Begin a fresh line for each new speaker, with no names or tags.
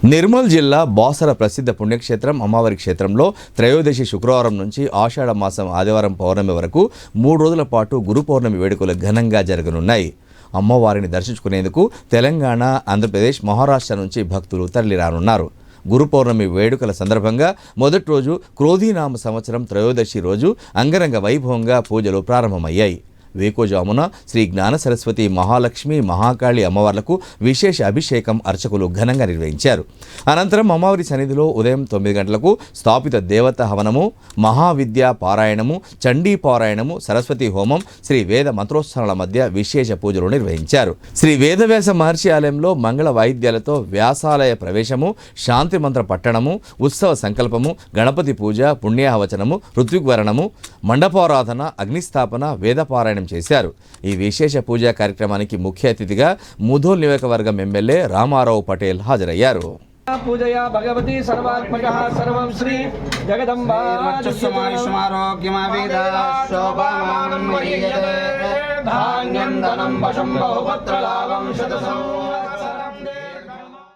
నిర్మల్ జిల్లా బాసర ప్రసిద్ధ పుణ్యక్షేత్రం అమ్మవారి క్షేత్రంలో త్రయోదశి శుక్రవారం నుంచి ఆషాఢ మాసం ఆదివారం పౌర్ణమి వరకు 3 రోజుల పాటు గురు పౌర్ణమి వేడుకలు ఘనంగా జరగనున్నాయి. అమ్మవారిని దర్శించుకునేందుకు తెలంగాణ, ఆంధ్రప్రదేశ్, మహారాష్ట్ర నుంచి భక్తులు తరలిరానున్నారు. గురు పౌర్ణమి వేడుకల సందర్భంగా మొదటి రోజు క్రోధీనామ సంవత్సరం త్రయోదశి రోజు అంగరంగ వైభవంగా పూజలు ప్రారంభమయ్యాయి. వేకోజామున శ్రీ జ్ఞాన సరస్వతి, మహాలక్ష్మి, మహాకాళి అమ్మవార్లకు విశేష అభిషేకం అర్చకులు ఘనంగా నిర్వహించారు. అనంతరం అమ్మవారి సన్నిధిలో ఉదయం 9 గంటలకు స్థాపిత దేవత హవనము, మహావిద్యా పారాయణము, చండీ పారాయణము, సరస్వతి హోమం, శ్రీ వేద మంత్రోత్సవాల మధ్య విశేష పూజలు నిర్వహించారు. శ్రీ వేదవ్యాస మహర్షి ఆలయంలో మంగళ వాయిద్యాలతో వ్యాసాలయ ప్రవేశము, శాంతి మంత్ర పట్టణము, ఉత్సవ సంకల్పము, గణపతి పూజ, పుణ్యాహవచనము, ఋత్విగ్వరణము, మండపారాధన, అగ్నిస్థాపన, వేదపారాయణం చేశారు. ఈ విశేష పూజా కార్యక్రమానికి ముఖ్య అతిథిగా ముధోల్ నియోజకవర్గం ఎమ్మెల్యే రామారావు పటేల్ హాజరయ్యారు.
పూజయా భగవతి సర్వాత్మకః సర్వం శ్రీ జగదంబా ధాన్యం ధనం వశం బహుపత్ర లాభం శతసం